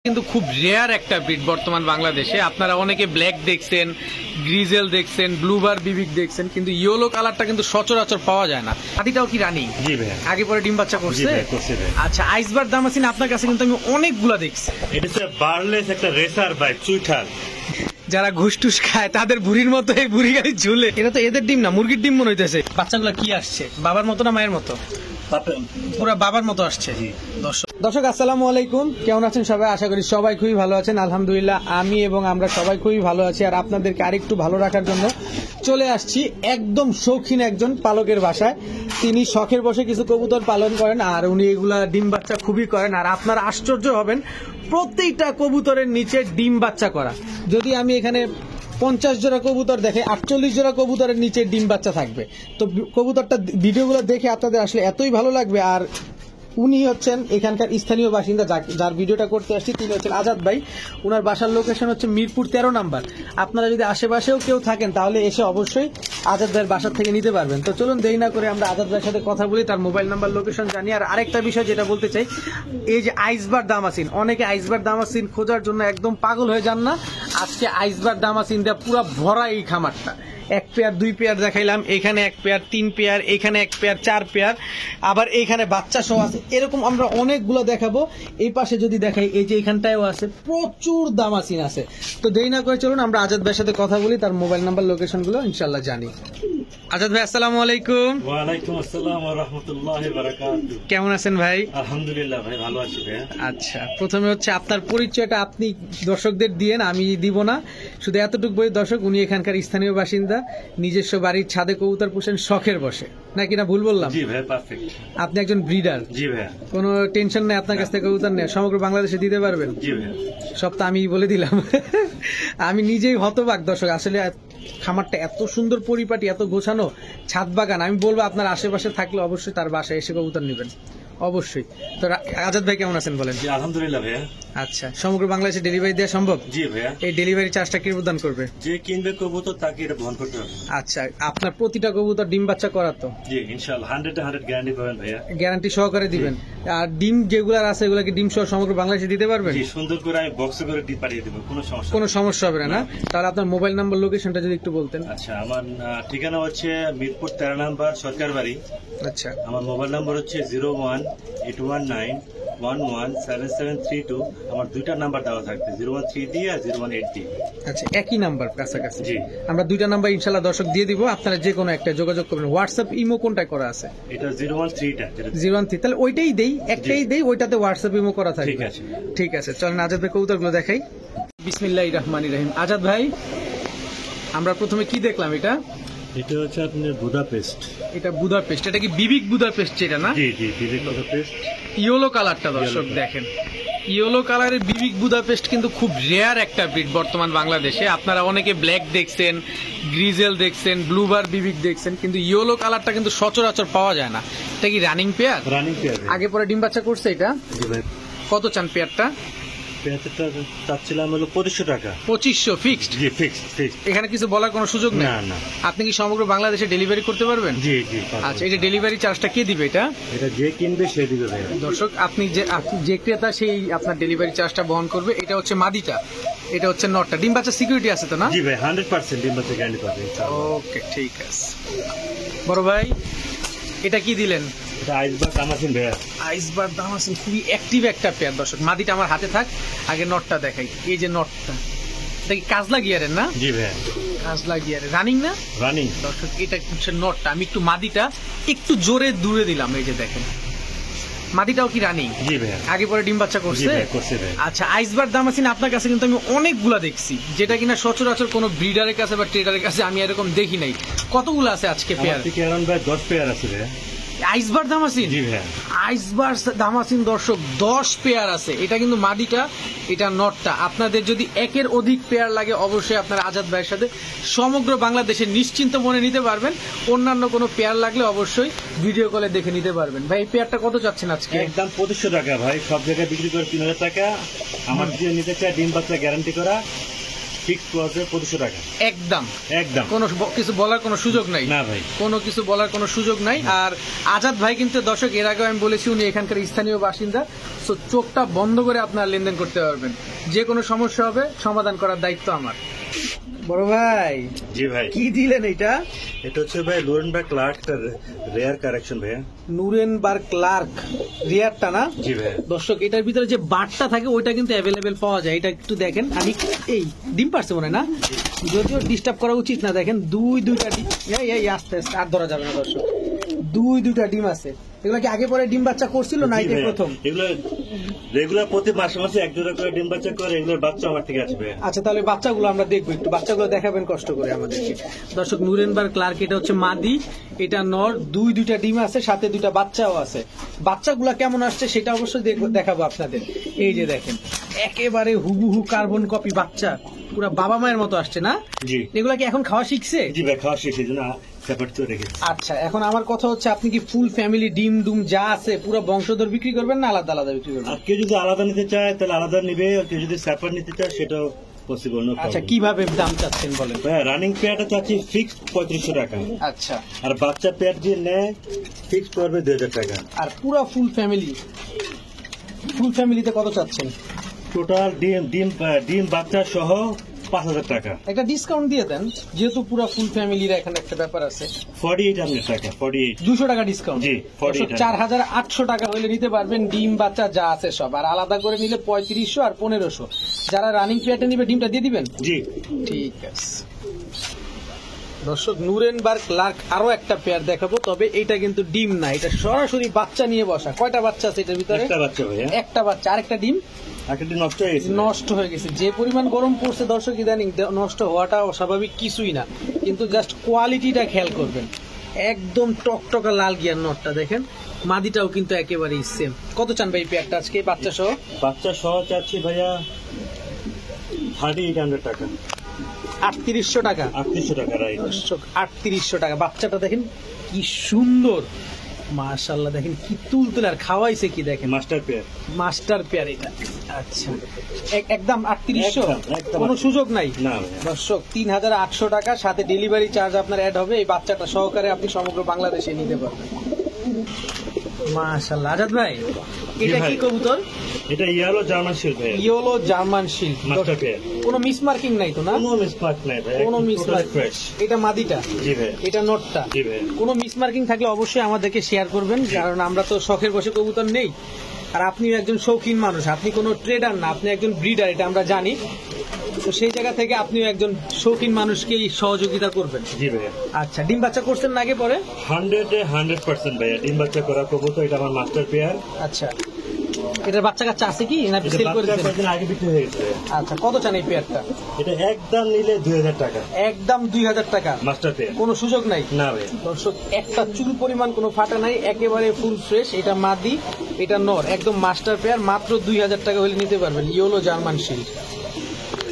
কিন্তু খুব রেয়ার একটা ব্রিড বর্তমান বাংলাদেশে। আপনারা অনেকে ব্ল্যাক দেখছেন, গ্রিজেল দেখছেন, ব্লুবার বিবিক দেখছেন, কিন্তু ইয়েলো কালারটা কিন্তু সচরাচর পাওয়া যায় না। হাতিটাও কি রানিং? জি ভাই, আগে পরে ডিম বাচ্চা করছে। আচ্ছা, আইসবার দামাসিন আপনার কাছে কিন্তু আমি অনেকগুলা দেখছি। এটা হচ্ছে বার্লেস একটা রেসার ভাই, চুইঠাল। যারা ঘুষ টুস খায় তাদের বুড়ির মতো এই বুড়ি গাড়ি ঝুলে। এটা তো এদের ডিম না, মুরগির ডিম মনে হইতেছে। বাচ্চাগুলা কি আসছে, বাবার মতো না মায়ের মতো? পুরা বাবার মতো আসছে। দর্শক আসসালামু আলাইকুম, কেমন আছেন সবাই? আশা করি সবাই খুবই ভালো আছেন। আলহামদুলিল্লাহ আমি এবং আমরা সবাই খুবই ভালো আছি। আর আপনাদেরকে আরেকটু ভালো রাখার জন্য চলে আসছি একদম শৌখিন একজন পালকের বাসায়। তিনি শখের বসে কিছু কবুতর পালন করেন, আর উনি এগুলা ডিম বাচ্চা খুবই করেন। আর আপনারা আশ্চর্য হবেন, প্রত্যেকটা কবুতরের নিচে ডিম বাচ্চা করা। যদি আমি এখানে 50 জোড়া কবুতর দেখে 48 জোড়া কবুতরের নিচে ডিম বাচ্চা থাকবে। তো কবুতরটা ভিডিওগুলো দেখে আপনাদের আসলে এতই ভালো লাগবে। আর উনি হচ্ছেন এখানকার স্থানীয় বাসিন্দা, যার ভিডিওটা করতে আসছি তিনি হচ্ছেন আজাদ ভাই। ওনার বাসার লোকেশন হচ্ছে মিরপুর 13 নাম্বার। আপনারা যদি আশেপাশেও কেউ থাকেন তাহলে এসে অবশ্যই আজাদ ভাইয়ের বাসার থেকে নিতে পারবেন। তো চলুন দেরি না করে আমরা আজাদ ভাইয়ের সাথে কথা বলি, তার মোবাইল নাম্বার, লোকেশন জানি। আর আরেকটা বিষয় যেটা বলতে চাই, এই যে আইসবার দামাসিন, অনেকে আইসবার দামাসিন খোঁজার জন্য একদম পাগল হয়ে যান না। আজকে আইসবার দামাসিন দিয়ে পুরো ভরা এই খামারটা। 1 পেয়ার 2 পেয়ার দেখাইলাম, এখানে 1 পেয়ার 3 পেয়ার, এখানে 1 পেয়ার 4 পেয়ার, আবার এইখানে বাচ্চা সহ আছে। এরকম আমরা অনেকগুলো দেখাবো। এই পাশে যদি দেখাই, এই যে এখানটায়ও আছে, প্রচুর দামাসিন আছে। তো দেরি না করে চলুন আমরা আজাদ ভাইয়ের সাথে কথা বলি, তার মোবাইল নাম্বার, লোকেশন গুলো ইনশাল্লাহ জানি। আজাদ ভাই আসসালামু আলাইকুম। ওয়ালাইকুম আসসালাম ওয়া রাহমাতুল্লাহি ওয়া বারাকাতুহু। কেমন আছেন ভাই? আলহামদুলিল্লাহ ভাই, ভালো আছি ভাই। আচ্ছা, প্রথমে হচ্ছে আপনার পরিচয়টা আপনি দর্শকদের দিয়েন, আমি দিব না। শুধু এতটুকু বলি, দর্শক উনি এখানকার স্থানীয় বাসিন্দা, নিজস্ব বাড়ির ছাদে কবুতর পোষেন শখের বসে, নাকি না ভুল বললাম? জি ভাই, পারফেক্ট। আপনি একজন ব্রিডার? জি ভাই। কোনো টেনশন নেই, আপনার কাছ থেকে কবুতর নেই, সমগ্র বাংলাদেশে দিতে পারবেন? জি ভাই। সব তো আমি বলে দিলাম। আমি নিজেই হতবাক দর্শক, আসলে খামারটা এত সুন্দর পরিপাটি, এত গোছানো, ছাদ বাগান। আমি বলবো আপনার আশেপাশে থাকলে অবশ্যই তার বাসায় এসে কবুতর নেবেন, অবশ্যই। তো আজাদ ভাই কেমন আছেন বলেন? জি আলহামদুলিল্লাহ ভাইয়া। আচ্ছা, সমগ্র বাংলাদেশে ডেলিভারি দেওয়া সম্ভব? জি ভাইয়া। এই ডেলিভারি চার্জটা কে প্রদান করবে? যে কিনবে কবুতর তাকে এটা বহন করতে হবে। আচ্ছা, আপনার প্রতিটা কবুতর ডিম বাচ্চা করাতো? জি ইনশাআল্লাহ 100 গ্যারান্টি পাবেন ভাইয়া। গ্যারান্টি সহকারে দিবেন? আর ডিম যেগুলার আছে এগুলাকে ডিম সহ সমগ্র বাংলাদেশে দিতে পারবেন? জি, সুন্দর করে আমি বক্সে করে ডিম পাঠিয়ে দেব, কোনো সমস্যা হবে না? তাহলে আপনার মোবাইল নাম্বার, লোকেশনটা যদি একটু বলতেন। আচ্ছা, আমার ঠিকানা হচ্ছে মিরপুর 13 নাম্বার, সরকার বাড়ি। আচ্ছা, আমার মোবাইল নাম্বার হচ্ছে 0181917732। আমার দুইটা নাম্বার দেওয়া থাকবে, 013 দিয়ে আর 018 দিয়ে। আচ্ছা, একই নাম্বার কাছাকাছি? জি, আমরা দুইটা নাম্বার ইনশাল্লাহ দর্শক দিয়ে দিব, আপনারা যে কোনো একটা যোগাযোগ করবেন। হোয়াটসঅ্যাপ, ইমো কোনটা করা আছে? এটা 013টা। 013, তাহলে ওইটাই দেই, একটাই দেই, ওইটাতে হোয়াটসঅ্যাপ, ইমো করা থাকবে। ঠিক আছে, ঠিক আছে। চলেন আজাদ ভাই কবুতরগুলো দেখাই। বিসমিল্লাহির রহমানির রহিম। আজাদ ভাই, আমরা প্রথমে কি দেখলাম? এটা হচ্ছে আপনার বুদাপেস্ট। এটা বুদাপেস্ট। এটা কি বিবিক বুদাপেস্ট যেটা না? জি জি, বিবিক বুদাপেস্ট। ইয়েলো কালারটা দর্শক দেখেন, ইয়েলো কালারের বিবিক বুদাপেস্ট কিন্তু খুব রেয়ার একটা ব্রিড বর্তমান বাংলাদেশে। আপনারা অনেকে ব্ল্যাক দেখছেন, গ্রিজেল দেখছেন, ব্লুবার বিবিক দেখছেন, কিন্তু ইয়েলো কালারটা কিন্তু সচরাচর পাওয়া যায় না। এটা কি রানিং পেয়ার? Running pair. আগে পরে ডিম বাচ্চা করছে এটা? জি ভাই। কত চান পেয়ারটা? পেয়ারটা চাচ্ছিলাম হলো 2500 টাকা। 2500 ফিক্সড? জি ফিক্সড। এখানে কিছু বলার কোনো সুযোগ নেই? না না। আপনি কি সমগ্র বাংলাদেশে ডেলিভারি করতে পারবেন? জি জি। আচ্ছা, এই যে ডেলিভারি চার্জটা কে দিবে? এটা যে কিনবে সে দিবে ভাই। দর্শক, আপনি যে ক্রেতা সেই আপনার ডেলিভারি চার্জটা বহন করবে। এটা হচ্ছে মাদিটা, এটা হচ্ছে নটটা। ডিম বাচ্চা সিকিউরিটি আছে তো না? জি ভাই, 100% ডিম বাচ্চা গ্যারান্টি পাবে। ওকে, ঠিক আছে। বড় ভাই, এটা কি দিলেন? এটা আইসবার দামাসিন ভাইয়া। আইসবার দামাসিন খুবই অ্যাক্টিভ একটা পেয়ার দর্শক। মাদিটা আমার হাতে থাক, আগে নটটা দেখাই। এই যে নটটা, এটা কি কাজলা গিয়ারের না? জি ভাইয়া, কাজলা গিয়ারের। রানিং না? রানিং দর্শক, এটা হচ্ছে নটটা। আমি একটু মাদিটা একটু জোরে দূরে দিলাম, এই যে দেখেন। মাদিটাও কি রানিং? জি ভাইয়া। আগে পরে ডিম বাচ্চা করছে? করছে ভাই। আচ্ছা, আইসবার দামাসিন আপনার কাছে কিন্তু আমি অনেকগুলা দেখছি, যেটা কিনা সচরাচর কোনো ব্রিডারের কাছে বা ট্রেডারের কাছে আমি এরকম দেখি নাই। কতগুলো আছে আজকে পেয়ার? ভাই 10 পেয়ার আছে ভাইয়া। আইসবার দামাসিন? জি ভাইয়া। আইসবার দামাসিন দর্শক 10 পেয়ার আছে। এটা কিন্তু মাদিটা, এটা নটটা। আপনাদের যদি একের অধিক পেয়ার লাগে অবশ্যই আপনারা আজাদ ভাইয়ের সাথে সমগ্র বাংলাদেশে নিশ্চিন্ত মনে নিতে পারবেন। অন্যান্য কোনো পেয়ার লাগলে অবশ্যই ভিডিও কলে দেখে নিতে পারবেন। ভাই, এই পেয়ারটা কত চাচ্ছেন আজকে? একদম 2500 টাকা ভাই, সব জায়গায় বিক্রি করে 3000 টাকা। আমার দিয়ে নিতে চাই ডিম বাচ্চা গ্যারান্টি করা, ফিক্স পড়বে 2500 টাকা একদম একদম। কোনো কিছু বলার কোনো সুযোগ নাই, না ভাই, কোনো কিছু বলার কোনো সুযোগ নাই। আর আজাদ ভাই কিন্তু দর্শক এর আগে আমি বলেছি উনি এখানকার স্থানীয় বাসিন্দা, তো চোখটা বন্ধ করে আপনার লেনদেন করতে পারবেন। যে কোনো সমস্যা হবে সমাধান করার দায়িত্ব আমার। বড় ভাই জি ভাই, কি দিলেন এটা? এটা হচ্ছে ভাই লুরেনবার্গ ক্লার্ক রেয়ার কারেকশন ভাইয়া। নুরেনবার্গ ক্লার্ক রিয়ারটা না? জি ভাই, দর্শক এটার ভিতরে যে বারটা থাকে ওইটা কিন্তু অ্যাভেলেবেল পাওয়া যায়। এটা একটু দেখেন, আমি এই ডিম পারছে মনে হয় না, যদিও ডিস্টার্ব করা উচিত না। দেখেন দুইটা ডিম, এই আস্তে আস্তে আর ধরা যাবে না দর্শক, দুইটা ডিম আছে। এগুলা কি আগে পরে ডিম বাচ্চা করছিল না জি এটাই ভাইয়া। প্রথম? এগুলো রেগুলার প্রতি মাসে মাসে এক জোড়া করে ডিম বাচ্চা করে, এগুলোর বাচ্চা আমার থেকে আসবে। আচ্ছা তাহলে বাচ্চাগুলো আমরা দেখবো, একটু বাচ্চাগুলো দেখাবেন কষ্ট করে আমাদেরকে। দর্শক নুরেনবার্গ ক্লার্ক, এটা হচ্ছে মাদি, এটা নর, দুইটা ডিম আছে, সাথে দুইটা বাচ্চাও আছে। বাচ্চাগুলা কেমন আসছে সেটা অবশ্যই দেখাবো আপনাদের। এই যে দেখেন একেবারে হুবহু কার্বন কপি বাচ্চা, পুরো বাবা মায়ের মতো আসছে না? জি এগুলা কি এখন খাওয়া শিখছে? জি ভাই, খাওয়া শেষ, এই জন্য সেপারেট করে রেখেছি। আচ্ছা এখন আমার কথা হচ্ছে, আপনি কি ফুল ফ্যামিলি ডিম ডুম যা আছে পুরো বংশধর বিক্রি করবেন না আলাদা আলাদা বিক্রি করবেন? আর কেউ যদি আলাদা নিতে চায় তাহলে আলাদা নিবে, আর কেউ যদি সেপারেট নিতে চায় সেটাও পসিবল। আচ্ছা কিভাবে দাম চাচ্ছেন বলেন? ভাই রানিং পেয়ারটা চাচ্ছি ফিক্স 3500 টাকা, আচ্ছা আর বাচ্চা পেয়ার দিয়ে নেয় ফিক্স পড়বে 2000 টাকা। আর পুরো ফুল ফ্যামিলিতে কত চাচ্ছেন? টোটাল ডিম বাচ্চা সহ 5000 টাকা। একটা ডিসকাউন্ট দিয়ে দেন, যেহেতু পুরো ফুল ফ্যামিলির এখানে একটা ব্যাপার আছে। 4800 টাকা, 48। 200 টাকা ডিসকাউন্ট। জি, 48 4800 টাকা হলে নিতে পারবেন ডিম বাচ্চা যা আছে সব। আর আলাদা করে নিলে 3500 আর 1500। যারা রানিং পেয়ারটা নিবে ডিমটা দিয়ে দিবেন? জি ঠিক আছে। দর্শক নুরেনবার্গ ক্লার্ক আরো একটা পেয়ার দেখাবো, তবে এটা কিন্তু ডিম না, এটা সরাসরি বাচ্চা নিয়ে বসা। কয়টা বাচ্চা আছে এটার ভিতরে? একটা বাচ্চা ভাইয়া, একটা বাচ্চা, আরেকটা ডিম একটা নষ্ট হয়ে গেছে। নষ্ট হয়ে গেছে। যে পরিমাণ গরম পড়ছে দর্শক ইদানিং, নষ্ট হওয়াটা অস্বাভাবিক কিছুই না, কিন্তু জাস্ট কোয়ালিটিটা খেয়াল করবেন। একদম টকটকা লাল গিয়ার নটটা দেখেন, মাদিটাও কিন্তু একেবারেই সেম। কত চান ভাই পেয়ারটা আজকে বাচ্চা সহ? বাচ্চা সহ চাচ্ছি ভাইয়া 3800 টাকা। 3800 টাকা? 3800 টাকা, রাইট। দর্শক 3800 টাকা। বাচ্চাটা দেখেন কি সুন্দর, মাশাআল্লাহ, দেখেন কি তুলতুলে, আর খাওয়াইছে কি দেখেন, মাস্টার পেয়ার। মাস্টার পেয়ার এটা। আচ্ছা একদম 3800, একদম কোনো সুযোগ নাই? না ভাইয়া। দর্শক 3800 টাকা, সাথে ডেলিভারি চার্জ আপনার অ্যাড হবে। এই বাচ্চাটা সহকারে আপনি সমগ্র বাংলাদেশে নিতে পারবেন। মাশাআল্লাহ। আজাদ ভাই এটা ভাই। কি কবুতর? এটা ইয়েলো জার্মান শিল্ড ভাইয়া, yellow German shield, master pair. কোনো মিসমার্কিং নাই তো না? কোনো মিসমার্ক নাই ভাই, কোনো মিসমার্ক। ফ্রেশ। এটা মাদিটা, জি ভাই, এটা নটটা। জি ভাই। কোনো মিসমার্কিং থাকলে অবশ্যই আমাদেরকে শেয়ার করবেন, কারণ আমরা তো শখের বসে কবুতর নেই। আর আপনিও একজন শৌখিন মানুষ, আপনি কোনো ট্রেডার না, আপনি একজন ব্রিডার, এটা আমরা জানি। তো সেই জায়গা থেকে আপনিও একজন শৌখিন মানুষকেই সহযোগিতা করবেন। জি ভাইয়া। আচ্ছা ডিম বাচ্চা করছেন না আগে পরে? 100% ভাইয়া, ডিম বাচ্চা করা কবুতর, এটা আমার মাস্টার পেয়ার। আচ্ছা এটার বাচ্চা কাচ্চা আছে কি না এটা সেল করে বাচ্চা দিচ্ছেন? কয়েকদিন আগে বিক্রি হয়ে গেছে। আচ্ছা কত চান এই পেয়ারটা? এটা একদম নিলে 2000 টাকা, একদম 2000 টাকা, মাস্টার পেয়ার। কোনো সুযোগ নাই? না ভাইয়া। দর্শক একটা চুল পরিমাণ কোনো ফাটা নাই, একেবারে ফুল ফ্রেশ। এটা মাদি, এটা নর, একদম মাস্টার পেয়ার। মাত্র 2000 টাকা হলে নিতে পারবেন, ইয়েলো জার্মান শিল্ড।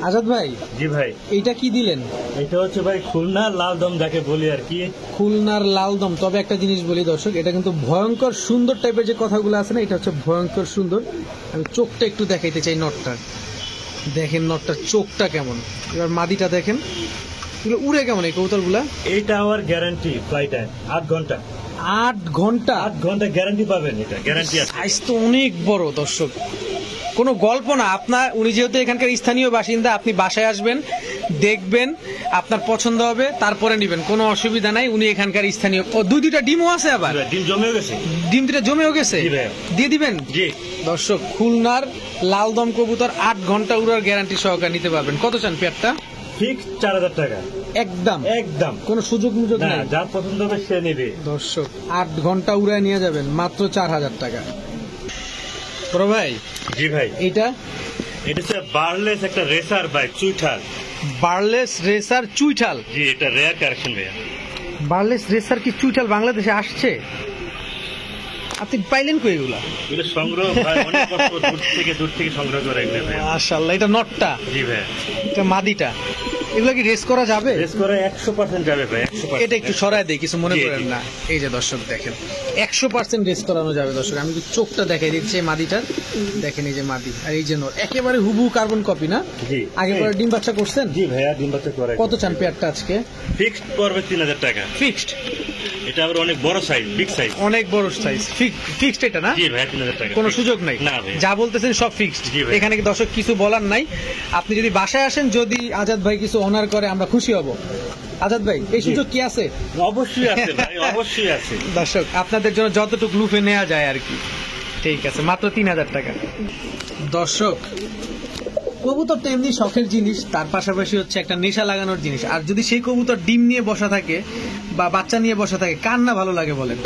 আজাদ ভাই জি ভাই, এইটা কি দিলেন? এটা হচ্ছে ভাই খুলনা লাল দম যাকে বলি আর কি। খুলনার লালদম। তবে একটা জিনিস বলি দর্শক, এটা কিন্তু ভয়ঙ্কর সুন্দর টাইপের যে কথাগুলো আছে না, এটা হচ্ছে ভয়ঙ্কর সুন্দর। আমি চোখটা একটু দেখাইতে চাই নটটা, দেখেন নটটার চোখটা কেমন। এবার মাদিটা দেখেন, এগুলো উড়ে কেমন এই কবুতরগুলা? এইটা আমার গ্যারান্টি ফ্লাই টাইম 8 ঘন্টা। 8 ঘন্টা? 8 ঘন্টা গ্যারান্টি পাবেন, এটা গ্যারান্টি আছে। সাইজ তো অনেক বড় দর্শক, কোনো গল্প না। আপনার উনি যেহেতু এখানকার স্থানীয় বাসিন্দা, আপনি বাসায় আসবেন, দেখবেন, আপনার পছন্দ হবে, তারপরে নেবেন, কোনো অসুবিধা নাই। উনি এখানকার স্থানীয়। ও দুইটা ডিমও আছে আবার? ডিম জমে গেছে। ডিম দুটা জমেও গেছে? জি ভাইয়া। দিয়ে দিবেন? জি। দর্শক খুলনার লালদম কবুতর 8 ঘন্টা উড়ার গ্যারান্টি সহকারে নিতে পারবেন। কত চান পেয়ারটা? ফিক্স 4000 টাকা, একদম একদম। কোনো সুযোগ মুযোগ না, নাই? যার পছন্দ হবে সে নেবে। দর্শক 8 ঘন্টা উড়ায় নিয়ে যাবেন মাত্র 4000 টাকা। বড় ভাই জি ভাই, এইটা? এটা হচ্ছে বার্লেস একটা রেসার বাইক, চুইঠাল। বার্লেস রেসার চুইঠাল? জি, এটা রেয়ার কারেকশন ভাইয়া। বার্লেস রেসার কি চুইঠাল বাংলাদেশে আসছে? আপনি পাইলেন কই এগুলা? এগুলো সংগ্রহ ভাই অনেক কষ্ট, দূর থেকে সংগ্রহ করে এগুলো ভাইয়া। মাশাআল্লাহ। এটা নটটা, জি ভাইয়া। এটা মাদিটা। এগুলা কি রেস করা যাবে? রেস করে 100% যাবে ভাই, 100%। এটা একটু সরায় দেই, কিছু মনে জি, করেন জি। না। এই যে দর্শক দেখেন 100% রেস করানো যাবে দর্শক। আমি একটু চোখটা দেখাই দিচ্ছি এই মাদিটার, দেখেন এই যে মাদি আর এই যে নর, একেবারে হুবহু কার্বন কপি না? জি। আগে পরে ডিম বাচ্চা করছেন? জি ভাইয়া, ডিম বাচ্চা করে। কত চান পেয়ারটা আজকে? ফিক্সড পড়বে 3000 টাকা। ফিক্সড? এটা আবার অনেক বড় সাইজ, বিগ সাইজ। অনেক বড় সাইজ। ফিক্সড এটা না? জি ভাইয়া, 3000 টাকা। কোনো সুযোগ নাই? না ভাই, যা বলতেছেন সব ফিক্সড। জি ভাই। এখানে কি দর্শক কিছু বলার নাই। আপনি যদি বাসায় আসেন, যদি আজাদ ভাই কিছু অনার করে আমরা খুশি হব। আজাদ ভাই, এই সুযোগ কি আছে? অবশ্যই আছে ভাই, অবশ্যই আছে। দর্শক আপনাদের জন্য যতটুকু লুফে নেওয়া যায় আর কি। ঠিক আছে, মাত্র 3000 টাকা। দর্শক, কবুতর তো এমনি শখের জিনিস, তার পাশাপাশি হচ্ছে একটা নেশা লাগানোর জিনিস। আর যদি সেই কবুতর ডিম নিয়ে বসা থাকে বা বাচ্চা নিয়ে বসা থাকে, কার না ভালো লাগে বলেন?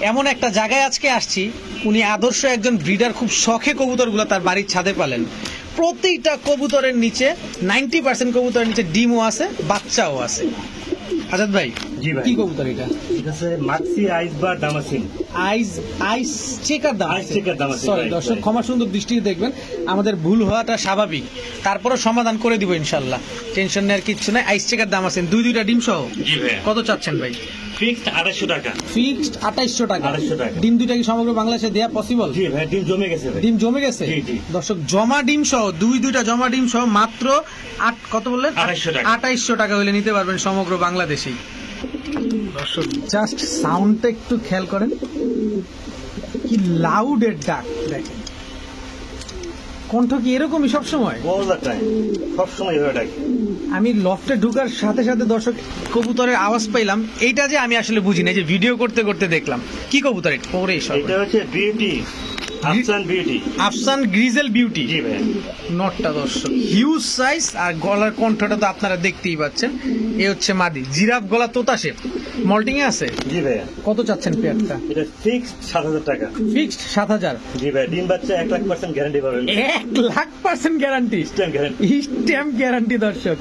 এমন একটা জায়গায় আজকে আসছি, উনি আদর্শ একজন ব্রিডার, খুব শখে কবুতরগুলো তার বাড়ির ছাদে পালেন। প্রতিটা কবুতরের নিচে 90% কবুতরের নিচে ডিমও আছে, বাচ্চাও আছে। আজাদ ভাই, জি ভাই। কি কবুতর এটা? এটা হচ্ছে মাক্সি আইস বা দামাসিন। আইস চেকার দাম। আইস চেকার দামাসিন। সরি রাইট, দর্শক, রাইট। ক্ষমা সুন্দর দৃষ্টিতে দেখবেন, আমাদের ভুল হওয়াটা স্বাভাবিক, তারপরে সমাধান করে দিব ইনশাল্লাহ, টেনশন নেওয়ার কিচ্ছু নাই। আইস চেকার দাম আছেন, দুইটা ডিম সহ। জি ভাই। কত চাচ্ছেন ভাই? ফিক্সড 250 টাকা। ফিক্সড 2800 টাকা। 2800 টাকা। ডিম দুইটা কি সমগ্র বাংলাদেশে দেয়া পসিবল? জি ভাই, ডিম জমে গেছে ভাই। ডিম জমে গেছে? জি, জি। দর্শক, জমা ডিম সহ দুইটা জমা ডিম সহ মাত্র কত বললেন? 2800 টাকা। 2800 টাকা হলে নিতে পারবেন সমগ্র বাংলাদেশেই। দর্শক, জাস্ট সাউন্ডটা একটু খেয়াল করেন, কি লাউড এর ডাক দেখেন। কণ্ঠ কি এরকমই সবসময়? অল দ্য টাইম, সব সময় এভাবে ডাকে। আমি লফটে ঢুকার সাথে সাথে দর্শক কবুতরের আওয়াজ পাইলাম, এইটা যে আমি আসলে বুঝি না, যে ভিডিও করতে করতে দেখলাম। কি কবুতর এটা? ওরে সব, এটা হচ্ছে beauty, Afsan beauty. Afsan grizzle beauty. জি ভাই। নটটা দর্শক হিউজ সাইজ, আর গলার কণ্ঠটা তো আপনারা দেখতেই পাচ্ছেন। এ হচ্ছে মাদি, জিরাফ গলা, তোতা শেপ, মল্টিং এ আছে। জি ভাই। কত চাচ্ছেন পেয়ারটা? এটা ফিক্সড 7000 টাকা। ফিক্সড 7000। জি ভাই, ডিম বাচ্চা 1,00,000% গ্যারান্টি পাবেন। 1,00,000% guarantee. Stamp guarantee. Stamp guarantee দর্শক।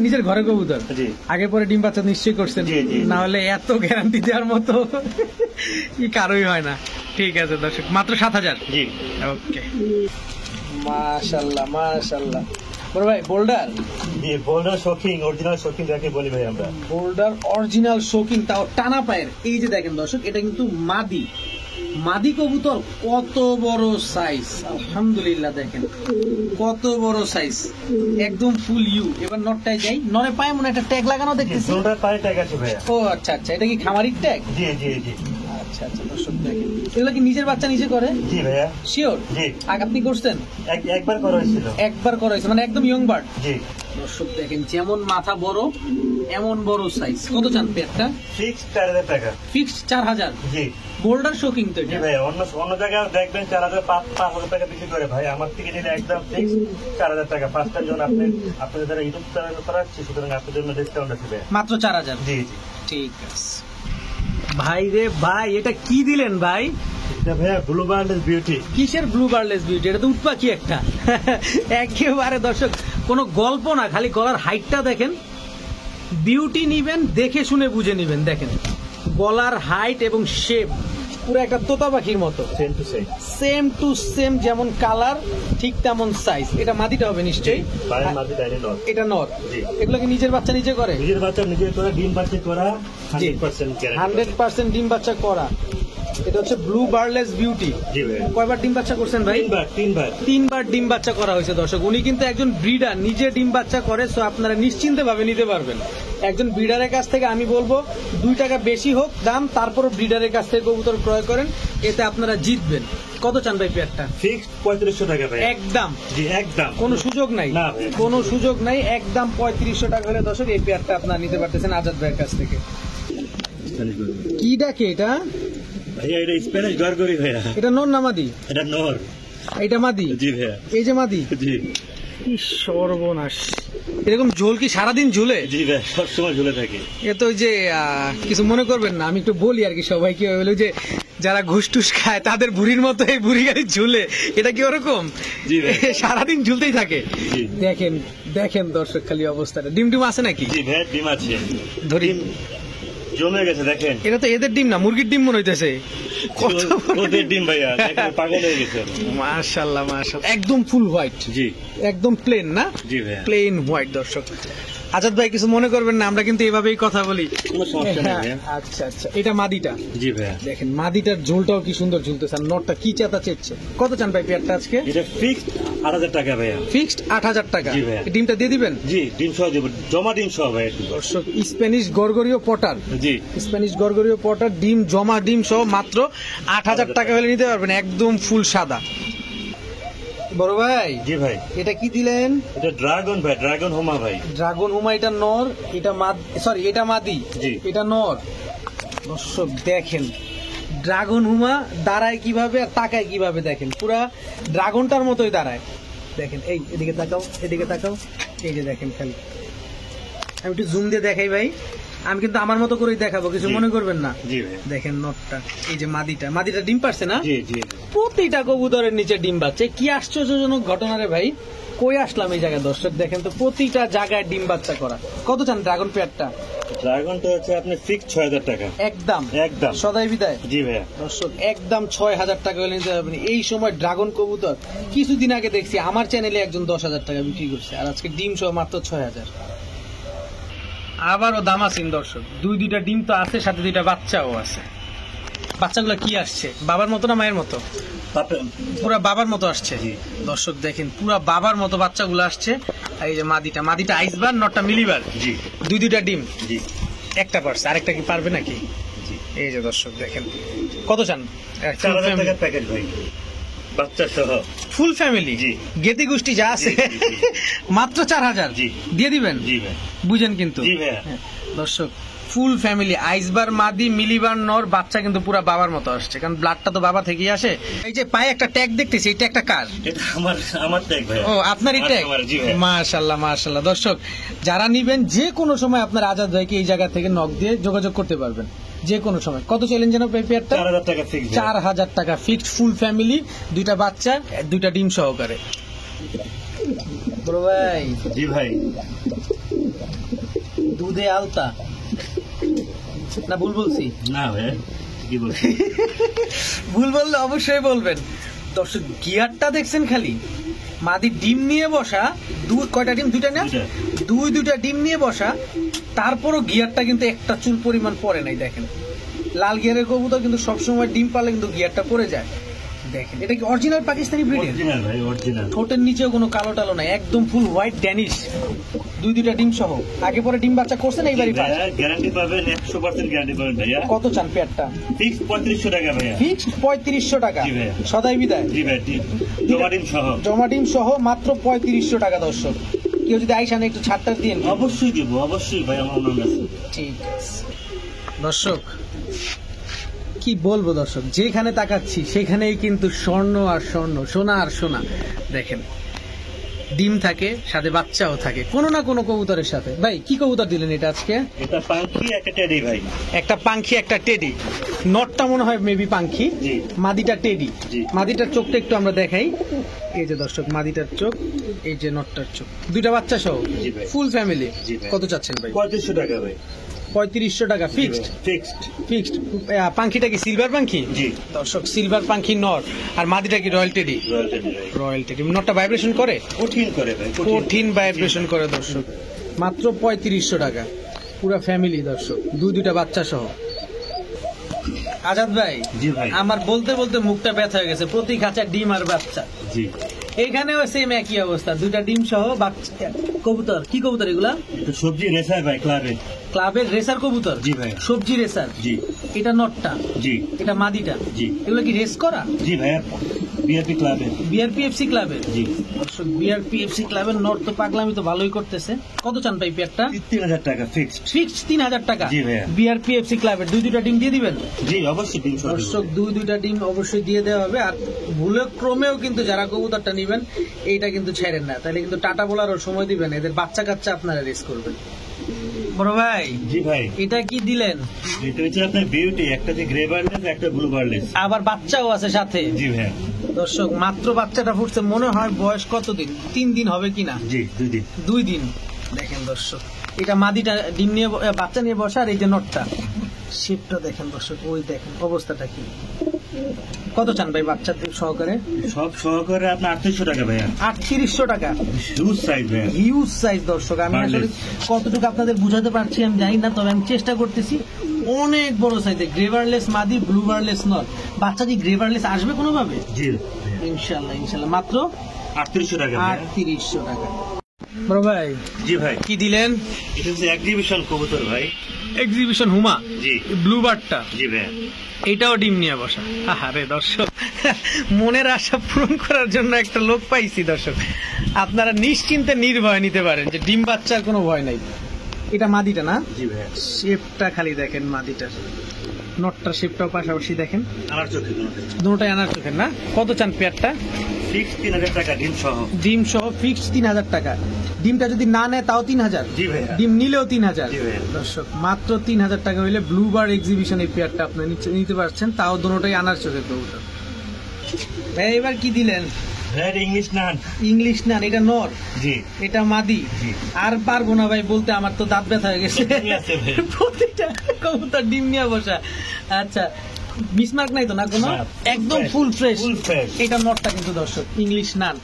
নিজের ঘরে কবুতর, জি। আগে পরে ডিম বাচ্চা নিশ্চয়ই করছেন, জি, জি, জি। না হলে এত গ্যারান্টি দেওয়ার মতো কি কারোই হয় না। ঠিক আছে দর্শক, মাত্র 7000। জি। ওকে, মাশাআল্লাহ মাশাআল্লাহ। বড় ভাই, বোল্ডার। জি, বোল্ডার শোকিং, অরিজিনাল শোকিং যাকে বলি ভাই আমরা। বোল্ডার অরিজিনাল শোকিং, তাও টানা পায়ের। এই যে দেখেন দর্শক, এটা কিন্তু মাদি কবুতর। কত বড় সাইজ, আলহামদুলিল্লাহ দেখেন কত বড় সাইজ, একদম ফুল ইউ। এবার নটটায় যাই, নরে পায়ে মনে একটা ট্যাগ লাগানো দেখতেছি। বোল্ডার পায়ে ট্যাগ আছে ভাইয়া। ও আচ্ছা আচ্ছা, এটা কি খামারির ট্যাগ? জি জি জি। আচ্ছা আচ্ছা দর্শক দেখেন, এগুলো কি নিজের বাচ্চা নিজে করে? জি ভাইয়া। শিওর? জি। আগে আপনি করছেন? একবার করা হয়েছিল। একবার করা হয়েছে, মানে একদম ইয়ং বার্ড। জি। দর্শক দেখেন, যেমন মাথা বড় এমন বড় সাইজ। কত চান পেয়ারটা? ফিক্সড 4000 টাকা। ফিক্সড 4000। জি। বোল্ডার শোকিং তো জি এটা। ভাই, অন্য জায়গায় দেখবেন 4000-5000 টাকা বিক্রি করে ভাই, আমার থেকে নিলে একদম ফিক্সড 4000 টাকা। ফার্স্ট টাইম যখন আপনাদের যারা ইউটিউব চ্যানেল করাচ্ছি, সুতরাং আপনাদের জন্য ডিসকাউন্ট আছে ভাই। মাত্র 4000। জি জি। ঠিক আছে ভাই রে ভাই, এটা কি দিলেন ভাই? এটা ভাইয়া ব্লু বার্লেস বিউটি। কিসের ব্লু বার্লেস বিউটি? এটা তো উটপাখি একটা। একেবারে দর্শক, কোনো গল্প না, খালি গলার হাইটটা দেখেন। বিউটি নিবেন দেখে শুনে বুঝে নিবেন। দেখেন গলার হাইট এবং শেপ পুরো একটা তোতা পাখির মতো, same to same. Same to same, যেমন কালার ঠিক তেমন সাইজ। এটা মাদিটা হবে নিশ্চয়ই? পায়ের মাঝে ডাইরে নর। এটা নর। জি। এগুলো কি নিজের বাচ্চা নিজে করে? নিজের বাচ্চা নিজে করা, ডিম বাচ্চা করা, 100% গ্যারান্টি। 100% ডিম বাচ্চা করা। এটা হচ্ছে ব্লু বার্লেস বিউটি। জি ভাই। কয়বার ডিম বাচ্চা করছেন ভাই? তিনবার ডিম বাচ্চা করা হয়েছে দর্শক। উনি কিন্তু একজন ব্রিডার, নিজে ডিম বাচ্চা করে, সো আপনারা নিশ্চিন্তে ভাবে নিতে পারবেন। একজন ব্রিডারের কাছ থেকে আমি বলবো 2 টাকা বেশি হোক দাম, তারপরও ব্রিডারের কাছ থেকে কবুতর ক্রয় করেন, এতে আপনারা জিতবেন। কত চান ভাই পেয়ারটা? ফিক্সড 3500 টাকা ভাই। একদম? জি একদম। কোনো সুযোগ নাই? না ভাই। কোনো সুযোগ নাই, একদম 3500 টাকা হলে দর্শক এই পেয়ারটা আপনারা নিতে পারতেছেন আজাদ ভাইয়ের কাছ থেকে। কি ডাকে এটা ভাইয়া? এটা স্প্যানিশ গরগরি ভাইয়া। এটা নর না মাদি? এটা নর। এটা মাদি? জি ভাইয়া। এই যে মাদি? জি। কি সর্বনাশ! এরকম ঝোল কি সারাদিন ঝুলে? জি ভাই, সবসময় ঝুলে থাকে। এ তো ওই যে কিছু মনে করবেন না, আমি একটু বলি আর কি সবাইকে, ওই যে যারা ঘুষ টুস খায় তাদের বুড়ির মতো এই বুড়ি গাড়ি ঝুলে, এটা কি ওরকম? জি ভাই। সারাদিন ঝুলতেই থাকে। জি। দেখেন দেখেন দর্শক খালি অবস্থাটা। ডিম টিম আছে নাকি? জি ভাই, ডিম আছে। ধরি, জমে গেছে দেখেন। এটা তো এদের ডিম না, মুরগির ডিম মনে হইতেছে। ওদের ডিম ভাইয়া, দেখেন পাগল হয়ে গেছে। মাশাআল্লাহ মাশাআল্লাহ, একদম ফুল হোয়াইট। জি। একদম প্লেন না? জি ভাইয়া। প্লেন হোয়াইট দর্শক। আজাদ ভাই কিছু মনে করবেন না, আমরা কিন্তু এভাবেই কথা বলি। কোনো সমস্যা নেই ভাইয়া। আচ্ছা আচ্ছা, এটা মাদিটা। জি ভাইয়া। দেখেন মাদিটার ঝোলটাও কি সুন্দর ঝুলতেছে, আর নটটা কি চেতা চেচ্ছে। কত চান ভাই পেয়ারটা আজকে? এটা ফিক্সড 8,000 টাকা ভাইয়া। ফিক্সড 8,000 টাকা। জি ভাইয়া। ডিমটা দিয়ে দিবেন? জি, ডিম সহ দেবো, জমা ডিম সহ ভাইয়া। দর্শক স্প্যানিশ গরগরীয় পটার, জি, স্প্যানিশ গরগরীয় পটার ডিম জমা ডিম সহ মাত্র 8,000 টাকা হলে নিতে পারবেন, একদম ফুল সাদা। বড় ভাই, জি ভাই। এটা কি দিলেন? এটা ড্রাগন ভাই, ড্রাগন হোমা ভাই। ড্রাগন হুমা, এটা নর, এটা সরি এটা মাদি, জি। এটা নর। দর্শক দেখেন ড্রাগন হুমা দাঁড়ায় কিভাবে আর তাকায় কিভাবে, দেখেন পুরা ড্রাগনটার মতোই দাঁড়ায়। দেখেন এই এদিকে তাকাও, এদিকে তাকাও, এই যে দেখেন খালি। আমি একটু জুম দিয়ে দেখাই ভাই, আমি কিন্তু আমার মতো করেই দেখাবো, কিছু জি। মনে করবেন না। জি ভাই। দেখেন নটটা, এই যে মাদিটা ডিম পারছে না? জি জি। প্রতিটা কবুতরের নিচে ডিম বাচ্চা। কি আশ্চর্যজনক ঘটনা রে ভাই, কই আসলাম এই জায়গায়। দর্শক দেখেন তো প্রতিটা জায়গায় ডিম বাচ্চা করা। কত চান ড্রাগন পেয়ারটা? ড্রাগনটা হচ্ছে আপনার ফিক্সড 6,000 টাকা। একদম একদম। সদাই বিদায়। জি ভাইয়া। দর্শক একদম 6,000 টাকা হলে নিতে পারবেন। এই সময় ড্রাগন কবুতর কিছুদিন আগে দেখছি আমার চ্যানেলে একজন 10,000 টাকা বিক্রি করছে, আর আজকে ডিম সহ মাত্র 6,000। আবারও দামাসিন দর্শক, দুইটা ডিম তো আছে, সাথে দুইটা বাচ্চাও আছে। বাচ্চাগুলো কি আসছে, বাবার মতো না মায়ের মতো? পুরা বাবার মতো আসছে। জি। দর্শক দেখেন পুরা বাবার মতো বাচ্চাগুলো আসছে। আর এই যে মাদিটা আইসবার, নটটা মিলিবার। জি। দুইটা ডিম, জি। একটা পারছে, আরেকটা কি পারবে নাকি? জি। এই যে দর্শক দেখেন, কত চান? 4,000 টাকার প্যাকেজ ভাই, বাচ্চা সহ। ফুল ফ্যামিলি, জি। গেতি গোষ্ঠী যা আছে, জি, জি, জি। মাত্র 4,000 জি। দিয়ে দিবেন। জি ভাই। বুঝেন কিন্তু। জি ভাইয়া। হ্যাঁ, দর্শক ফুল ফ্যামিলি, আইসবার মাদি, মিলিবার নর, বাচ্চা কিন্তু পুরা বাবার মতো আসছে, কারণ ব্লাডটা তো বাবা থেকেই আসে। এই যে পায়ে একটা ট্যাগ দেখতেছি, এটা একটা কার? এটা আমার ট্যাগ ভাই। ও আপনারই ট্যাগ? জি ভাই। মাশাআল্লাহ মাশাআল্লাহ। দর্শক যারা নিবেন যে কোনো সময় আপনার আজাদ ভাইকে এই জায়গা থেকে নক দিয়ে যোগাযোগ করতে পারবেন, যে কোনো সময়। কত চাইলেন যেন পেয়ারটা? 4,000 টাকা ফিক্সড। 4,000 টাকা ফিক্সড, ফুল ফ্যামিলি, দুইটা বাচ্চা, দুইটা ডিম সহকারে। বড় ভাই, জি ভাই। দুধে আলতা না ভুল বলছি? না ভাই, কি বলছি? ভুল বললে অবশ্যই বলবেন। দর্শক গিয়ারটা দেখছেন খালি, মাদি ডিম নিয়ে বসা, কয়টা ডিম? দুইটা না? দুইটা ডিম নিয়ে বসা, তারপরও গিয়ারটা কিন্তু একটা চুল পরিমাণ পড়ে নাই। দেখেন লাল গিয়ারের কবুতর কিন্তু সবসময় ডিম পালে কিন্তু গিয়ারটা পড়ে যায়। দেখেন এটা কি অরিজিনাল পাকিস্তানি ব্রিডের? অরিজিনাল ভাই, অরিজিনাল। ঠোঁটের নিচেও কোনো কালো টালো নাই, একদম ফুল হোয়াইট ড্যানিশ, দুইটা ডিম সহ। আগে পরে ডিম বাচ্চা করছেন এইবারই ফার্স্ট? গ্যারান্টি পাবেন, 100% গ্যারান্টি পাবেন ভাইয়া। কত চান পেয়ারটা? ফিক্সড 3,500 টাকা ভাইয়া। ফিক্সড 3,500 টাকা। জি ভাইয়া। সদাই বিদায়। জি ভাই। জমা ডিম সহ। জমা ডিম সহ মাত্র 3,500 টাকা। দর্শক কেউ যদি আইসানে একটু ছাড়টা দিন। অবশ্যই দিব, অবশ্যই ভাই, আমার মনে আছে। ঠিক আছে দর্শক, কি বলবো দর্শক, যেখানে তাকাচ্ছি সেখানেই কিন্তু স্বর্ণ আর স্বর্ণ, সোনা আর সোনা। দেখেন ডিম থাকে, সাথে বাচ্চাও থাকে কোনো না কোনো কবুতরের সাথে। ভাই কি কবুতর দিলেন এটা আজকে? এটা পাখি, একটা টেডি ভাই। একটা পাখি, একটা টেডি। নটটা মনে হয় মেবি পাখি, জি। মাদিটা টেডি। জি। মাদিটার চোখটা একটু আমরা দেখাই। এই যে দর্শক মাদিটার চোখ, এই যে নটটার চোখ, দুইটা বাচ্চা সহ, জি ভাই। Full family. জি ভাই। কত চাচ্ছেন ভাই? 3,500 টাকা ভাই। 3,500 টাকা ফিক্সড। ফিক্সড। ফিক্সড। পাখিটা কি সিলভার পাখি? জি। দর্শক সিলভার পাখি নর, আর মাদিটা কি রয়্যাল টেডি? রয়্যাল টেডি ভাই। Royal teddy. নটটা ভাইব্রেশন করে? কঠিন করে ভাই, কঠিন ভাইব্রেশন করে। দর্শক মাত্র 3,500 টাকা, পুরা ফ্যামিলি দর্শক, দুইটা বাচ্চা সহ। আজাদ ভাই, জি ভাই। আমার বলতে বলতে মুখটা ব্যথা হয়ে গেছে, প্রতি খাঁচা ডিম আর বাচ্চা। জি। এইখানেও সেম একই অবস্থা, দুইটা ডিম সহ বাচ্চা। কবুতর কি কবুতর এগুলা? এটা সবজি রেসার ভাই, ক্লাবে। ক্লাবের রেসার কবুতর? জি ভাই। সবজি রেসার? জি। এটা নটটা, জি। এটা মাদিটা? জি। এগুলো কি রেস করা? জি ভাইয়া, বিআরপি ক্লাবে। বিআরপিএফসি ক্লাবের? জি। দর্শক বিআরপিএফসি ক্লাবের নট তো পাগলামি তো ভালোই করতেছে। কত চান ভাই পেয়ারটা? 3,000 টাকা ফিক্সড। ফিক্সড 3,000 টাকা। জি ভাইয়া। বিআরপিএফসি ক্লাবের দুইটা ডিম দিয়ে দিবেন? জি অবশ্যই। দর্শক দুইটা ডিম অবশ্যই দিয়ে দেওয়া হবে। আর ভুলে ক্রমেও কিন্তু যারা কবুতরটা নিবেন এইটা কিন্তু ছেড়েন না, তাহলে কিন্তু টাটা বলারও সময় দিবেন, এদের বাচ্চা কাচ্চা আপনারা রেস করবেন। বড় ভাই, জি ভাই। এটা কি দিলেন? এটা হচ্ছে আপনার বিউটি, একটা যে গ্রে বার্ডলেস, একটা ব্লু বার্ডলেস। আবার বাচ্চাও আছে সাথে? জি ভাইয়া। দর্শক মাত্র বাচ্চাটা ফুটছে, মনে হয় বয়স কতদিন, 3 দিন হবে কিনা? জি, 2 দিন। 2 দিন। দেখেন দর্শক, এটা মাদিটা ডিম নিয়ে বাচ্চা নিয়ে বসা, আর এই যে নটটা শেপটা দেখেন দর্শক, ওই দেখেন অবস্থাটা কি। কত চান ভাই বাচ্চার দিক সহকারে? সব সহকারে আপনার 3800 টাকা ভাইয়া। 3800 টাকা, হিউজ সাইজ ভাইয়া। হিউজ সাইজ দর্শক। আমি আসলে Barless। কতটুকু আপনাদের বুঝাতে পারছি আমি জানি না, তবে আমি চেষ্টা করতেছি। অনেক বড় সাইজে গ্রেভারলেস মাদি, ব্লু বারলেস নর। বাচ্চা কি গ্রেভারলেস আসবে কোনোভাবে? জি ইনশাল্লাহ ইনশাল্লাহ। মাত্র 3800 টাকা ভাইয়া। 3800 টাকা। বড় ভাই জি ভাই, কি দিলেন? এটা হচ্ছে এক্সিবিশন কবুতর ভাই। এক্সিবিশন হুমা, জি ব্লু বার্ডটা, জি ভাইয়া। এটাও ডিম নিয়ে বসা। আরে দর্শক, মনের আশা পূরণ করার জন্য একটা লোক পাইছি দর্শক। আপনারা নিশ্চিন্তে নির্ভয় নিতে পারেন যে ডিম বাচ্চার কোনো ভয় নাই। এটা মাদিটা না? জি ভাইয়া। শেপটা খালি দেখেন মাদিটার, নটটার শেপটাও পাশাপাশি দেখেন, আমার চোখে দুটোটাই আনার চোখের না? কত চান পেয়ারটা? ফিক্স 3000 টাকা ডিম সহ। ডিম সহ ফিক্সড 3000 টাকা। ডিমটা যদি না নেয় তাও 3000? জি ভাইয়া। ডিম নিলেও 3000? জি ভাইয়া। দর্শক মাত্র 3000 টাকা হইলে ব্লু বার এক্সিবিশন এই পেয়ারটা আপনি নিতে পারছেন, তাও দুটোটাই আনার চোখের কবুতর। ভাই এবার কি দিলেন? রেড ইংলিশ নান। ইংলিশ না, এটা নর, জি এটা মাদি। জি। আর পারবো না ভাই বলতে, আমার তো দাঁত ব্যথা হয়ে গেছে। ঠিক আছে ভাই। প্রতিটা কবুতর ডিম নিয়ে বসা। আচ্ছা, মিসমার্ক নাই তো না কোনো? না, একদম fresh, full fresh. full fresh। এটা নটটা কিন্তু দর্শক ইংলিশ নান,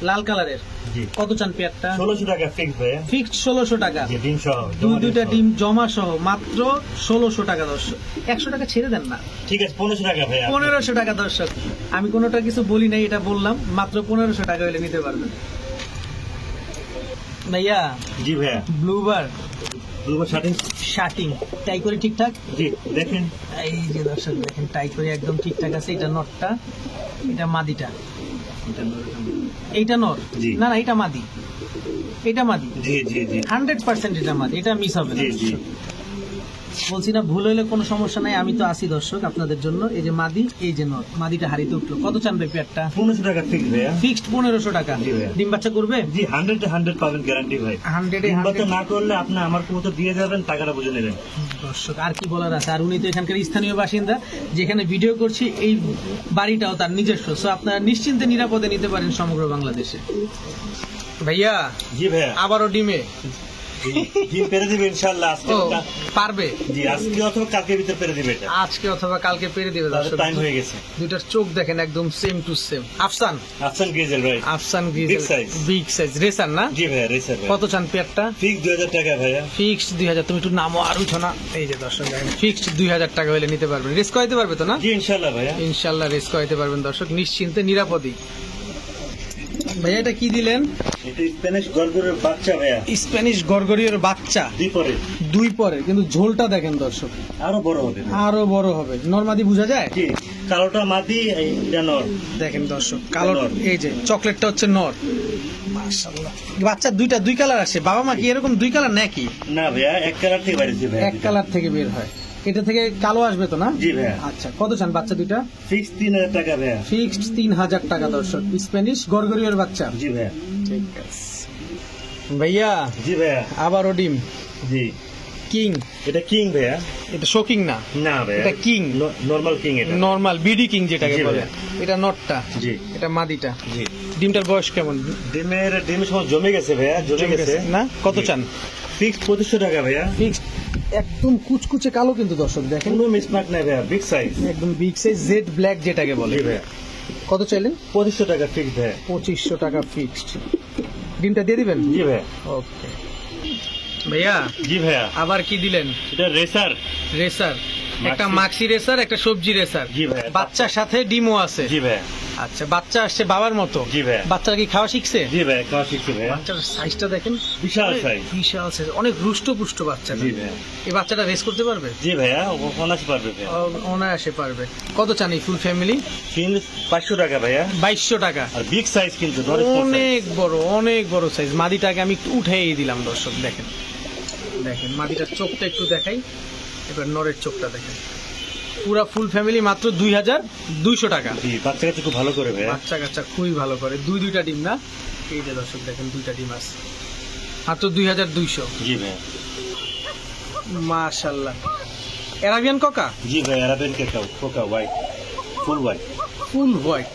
লাল কালারের। জি। কত চান পেয়ারটা? 1600 টাকা ফিক্স ভাইয়া। ফিক্সড 1600 টাকা। জি, ডিম সহ। দুইটা ডিম জমা সহ মাত্র 1600 টাকা দর্শক। 100 টাকা ছেড়ে দেন না। ঠিক আছে 1500 টাকা ভাইয়া। 1500 টাকা দর্শক। আমি কোনোটা কিছু বলি নাই, এটা বললাম। মাত্র 1500 টাকা হলে নিতে পারবেন ভাইয়া। জি ভাইয়া। ব্লুবার ব্লুবার শার্টিং। শার্টিং টাই করে ঠিকঠাক। জি দেখেন। এই যে দর্শক দেখেন, টাই করে একদম ঠিকঠাক আছে। এটা নটটা, এটা মাদিটা। এইটা নর? জি। না না, এটা মাদি, এটা মাদি। জি জি জি 100% এটা মাদি, এটা মিস হবে না। জি জি। বলছি না, ভুল হইলে কোনো সমস্যা নাই, আমি তো আছি দর্শক আপনাদের জন্য। এই যে মাদি, এই যে নর। মাদিটা হারিতে উঠলো। কত চান ভাই পেয়ারটা? 1500 টাকা ফিক্স ভাইয়া। ফিক্সড 1500 টাকা। জি ভাইয়া। ডিম বাচ্চা করবে? জি 100 পাবেন গ্যারান্টি ভাই। 100 ডিম বাচ্চা না করলে আপনি আমার কবুতর দিয়ে যাবেন, টাকাটা বুঝে নেবেন। দর্শক আর কি বলার আছে। আর উনি তো এখানকার স্থানীয় বাসিন্দা, যেখানে ভিডিও করছি এই বাড়িটাও তার নিজস্ব। সো আপনারা নিশ্চিন্তে নিরাপদে নিতে পারেন সমগ্র বাংলাদেশে। ভাইয়া জি ভাইয়া। আবারও ডিমে ডিম পেরে দিবে ইনশাআল্লাহ আজকে। ও, পারবে জি আজকে অথবা কালকের ভিতরে পেরে দিবে এটা। আজকে অথবা কালকে পেরে দিবে দর্শক। টাইম হয়ে গেছে। দুইটার চোখ দেখেন একদম সেম টু সেম। আফসান, আফসান গ্রিজেল ভাই। আফসান Big size। Big size racer না? জি ভাইয়া রেসার ভাই। কত চান পেয়ারটা? ফিক্স 2000 টাকা ভাইয়া। ফিক্সড 2000। তুমি একটু নামো আর উঠো না। এই যে দর্শক দেখেন, ফিক্সড 2000 টাকা হলে নিতে পারবেন। রেস্ক হইতে পারবে তো না? জি ইনশাআল্লাহ ভাইয়া। ইনশাল্লাহ রেস্ক হইতে পারবেন দর্শক, নিশ্চিন্তে নিরাপদই। ভাইয়া এটা কি দিলেন? এটা স্প্যানিশ গরগরের বাচ্চা ভাইয়া। স্প্যানিশ গরগরিওর বাচ্চা, দ্বিপরে দুই পরে, কিন্তু ঝোলটা দেখেন দর্শক, আরো বড় হবে। আরো বড় হবে। নরমাদি বোঝা যায়? জি কালোটা মাদি, এইটা নর। দেখেন দর্শক, কালো, নর। এই যে চকলেটটা হচ্ছে নর। মাশাআল্লাহ। বাচ্চা দুইটা দুই কালার আসে। বাবা মা কি এরকম দুই কালার নাকি? না ভাইয়া এক কালার থেকে বাইরেছে ভাইয়া। এক কালার থেকে বের হয়। এটা থেকে কালো আসবে তো না? জি ভাইয়া। আচ্ছা, কত চান বাচ্চা দুইটা? ফিক্স 3000 টাকা ভাইয়া। ফিক্সড 3000 টাকা দর্শক, স্প্যানিশ গরগরিওর বাচ্চা। জি ভাইয়া। ঠিক আছে ভাইয়া। জি ভাইয়া। আবারও ডিম, জি কিং। এটা কিং ভাইয়া। এটা শোকিং না, না ভাইয়া এটা king। নরমাল কিং এটা। নরমাল বিডি কিং যেটাকে জি বলে। ভাইয়া। এটা নটটা, জি এটা মাদিটা। জি। ডিমটার বয়স কেমন? ডিমের সময় জমে গেছে ভাইয়া, জমে গেছে না? কত জি। চান? ফিক্স 2500 টাকা ভাইয়া। ফিক্সড একদম কুচকুচে কালো কিন্তু দর্শক দেখেন, কোনো মিসমার্ক নাই ভাইয়া, বিগ সাইজ। একদম বিগ সাইজ জেড ব্ল্যাক যেটাকে বলে। জি ভাইয়া। কত চাইলেন? 2500 টাকা ফিক্স ভাইয়া। 2500 টাকা ফিক্সড। ডিমটা দিয়ে দিবেন? জি ভাইয়া। ওকে ভাইয়া। জি ভাইয়া। আবার কি দিলেন? এটা রেসার। রেসার, একটা মাক্সি। মাক্সি রেসার, একটা সবজি রেসার। জি ভাইয়া। বাচ্চার সাথে ডিমও আছে। জি ভাইয়া। আচ্চা, বাচ্চা আসছে বাবার মতো। জি ভাইয়া। বাচ্চারা কি খাওয়া শিখছে? জি ভাইয়া খাওয়া শিখছে ভাইয়া। বাচ্চার সাইজটা দেখেন, বিশাল সাইজ। বিশাল সাইজ, অনেক রুষ্ট পুষ্ট বাচ্চা। জি ভাইয়া। এই বাচ্চাটা রেস করতে পারবে? জি ভাইয়া অনার্স পারবে ভাইয়া। অনায়াসে পারবে। কত চান এই ফুল ফ্যামিলি? 500 টাকা ভাইয়া। 2200 টাকা। আর বিগ সাইজ কিন্তু ধরে অনেক বড়, অনেক বড় সাইজ। মাদিটাকে আমি একটু উঠাই দিলাম দর্শক, দেখেন দেখেন মাদিটার চোখটা একটু দেখাই। এবার নরের চোখটা দেখেন। পুরা ফুল ফ্যামিলি মাত্র 2200 টাকা। জি বাচ্চা কাছে খুব ভালো করে ভাইয়া। বাচ্চা কাচ্চা খুবই ভালো করে। দুইটা ডিম না? এই যে দর্শক দেখেন, দুইটা ডিম আছে মাত্র 2200। জি ভাইয়া। মাশাআল্লাহ। অ্যারাবিয়ান কোকা? জি ভাই আরাবিয়ান কোকা white, full white. Full white.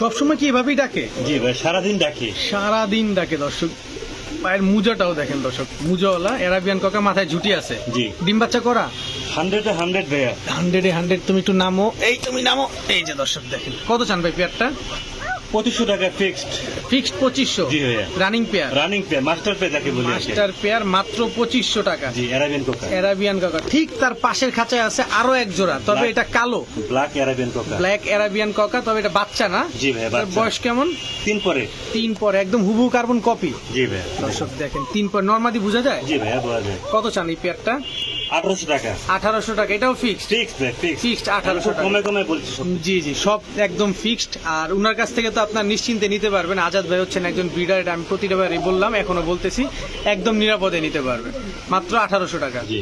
সবসময় কি এভাবেই ডাকে? জি ভাই সারাদিন ডাকি। সারাদিন ডাকে দর্শক। পায়ের মুজাটাও দেখেন দর্শক, মুজাওয়ালা অ্যারাবিয়ান কোকা, মাথায় ঝুটি আছে। জি। ডিম বাচ্চা করা? 100-এ 100 ভাইয়া। 100 তুমি একটু নামো, এই তুমি নামো। এই যে দর্শক দেখেন, কত চান ভাই পেয়ারটা? 2500 টাকা ফিক্সড। ফিক্সড 2500। জি ভাইয়া। Running pair, running pair, master pair যাকে বলি। মাস্টার পেয়ার মাত্র 2500 টাকা। জি, অ্যারাবিয়ান কোকা। অ্যারাবিয়ান কাকা, ঠিক তার পাশের খাঁচায় আছে আরো এক জোড়া, তবে Black. এটা কালো। Black Arabian Coca. Black Arabian কাকা, তবে এটা বাচ্চা না। জি ভাইয়া, তার বাচ্চা। বয়স কেমন? 3 পরে। 3 পরে, একদম হুবহু কার্বন কপি। জি ভাইয়া। দর্শক দেখেন, 3 পরে নরমাদি বোঝা যায়। জি ভাইয়া, বোঝা যায়। কত চান এই পেয়ারটা? 1800 টাকা। 1800 টাকা, এটাও ফিক্সড। ফিক্সড ভাই, ফিক্সড। ফিক্সড 1800 টাকা। কমে কমে বলছি সব। জি জি, সব একদম ফিক্সড। আর উনার কাছ থেকে তো আপনার নিশ্চিন্তে নিতে পারবেন। আজাদ ভাই হচ্ছেন একজন ব্রিডার, এটা আমি প্রতিবারই বললাম, এখনো বলতেছি, একদম নিরাপদে নিতে পারবেন মাত্র 1800 টাকা। জি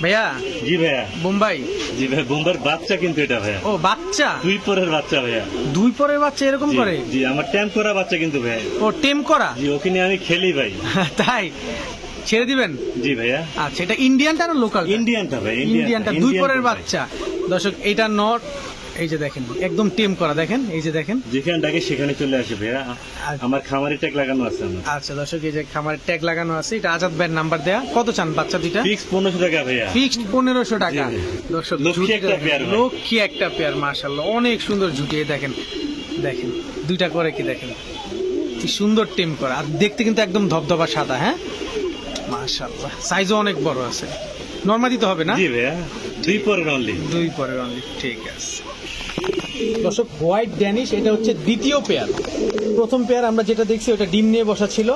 ভাইয়া জি ভাইয়া। বোম্বাই। জি ভাই, বোম্বার বাচ্চা কিন্তু এটা ভাইয়া। ও বাচ্চা, 2 পরের বাচ্চা ভাইয়া। 2 পরের বাচ্চা এরকম জি, করে? জি, আমার ট্যাম্প করা বাচ্চা কিন্তু ভাই। ও টেম করা? জি, ওকে নিয়ে আমি খেলি ভাই। তাই ছেড়ে দিবেন? জি ভাইয়া। আচ্ছা, এটা ইন্ডিয়ানটা না লোকাল? ইন্ডিয়ানটা ভাই, ইন্ডিয়ানটা 2 পরের ভাই। বাচ্চা। দর্শক এটা নট, এই যে দেখেন একদম টেম করা, দেখেন এই যে দেখেন। যেখানে ডাকে সেখানে চলে আসে ভাইয়া। আমার খামারি ট্যাগ লাগানো আছে আমার। আচ্ছা দর্শক, এই যে খামারের ট্যাগ লাগানো আছে, এটা আজাদ ভাইয়ের নাম্বার দেয়া। কত চান বাচ্চা দুইটা? ফিক্স 1500 টাকা ভাইয়া। ফিক্সড 1500 টাকা। জি। দর্শক লক্ষ্মী ঝুঁটি একটা দেখেন, পেয়ার ভাই। লক্ষ্মী একটা পেয়ার, মাশাআল্লাহ অনেক সুন্দর ঝুঁটি। এই দেখেন, দেখেন দুইটা করে কি দেখেন, কি সুন্দর টেম করা। আর দেখতে কিন্তু একদম ধবধবা সাদা। হ্যাঁ মাশাআল্লাহ, সাইজও অনেক বড় আছে। নরমালি তো হবে না? জি ভাইয়া, 2 পরের অনলি। 2 পরের অনলি, ঠিক আছে। দর্শক হোয়াইট ড্যানিশ, এটা হচ্ছে দ্বিতীয় পেয়ার। প্রথম পেয়ার আমরা যেটা দেখছি ওটা ডিম নিয়ে বসা ছিল,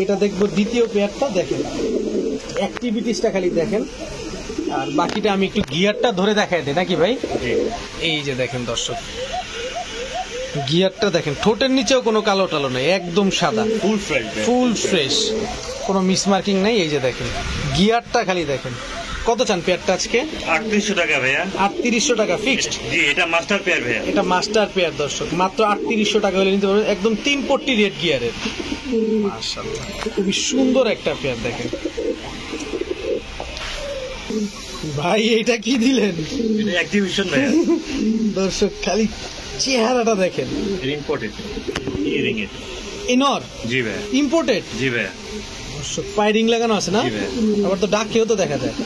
এটা দেখবো দ্বিতীয় পেয়ারটা। দেখেন অ্যাক্টিভিটিসটা খালি দেখেন, আর বাকিটা আমি একটু গিয়ারটা ধরে দেখাই দিই নাকি ভাই? জি। এই যে দেখেন দর্শক, গিয়ারটা দেখেন, ঠোঁটের নিচেও কোনো কালো টালো নেই, একদম সাদা, ফুল ফ্রেশ ভাইয়া। ফুল ফ্রেশ, কোনো মিসমার্কিং নেই। এই যে দেখেন গিয়ারটা খালি দেখেন। কত চান পেয়ারটা আজকে? 3800 টাকা ভাইয়া। 3800 টাকা ফিক্সড। জি, এটা মাস্টার পেয়ার ভাইয়া। এটা মাস্টার পেয়ার দর্শক, মাত্র 3800 টাকা হলে নিতে পারবেন, একদম 3 পট্টি রেড গিয়ারের। মাশাআল্লাহ, খুবই সুন্দর একটা পেয়ার। দেখেন ভাই, এটা কি দিলেন? এটা এক্সিবিশন ভাইয়া। দর্শক খালি চেহারাটা দেখেন। ইম্পোর্টেড ইয়ারিং এর। ইনর জি ভাইয়া। ইম্পোর্টেড। জি ভাইয়া। দর্শক পায়ে রিং লাগানো আছে না? জি ভাই। আবার তো ডাকেও তো দেখা যায়।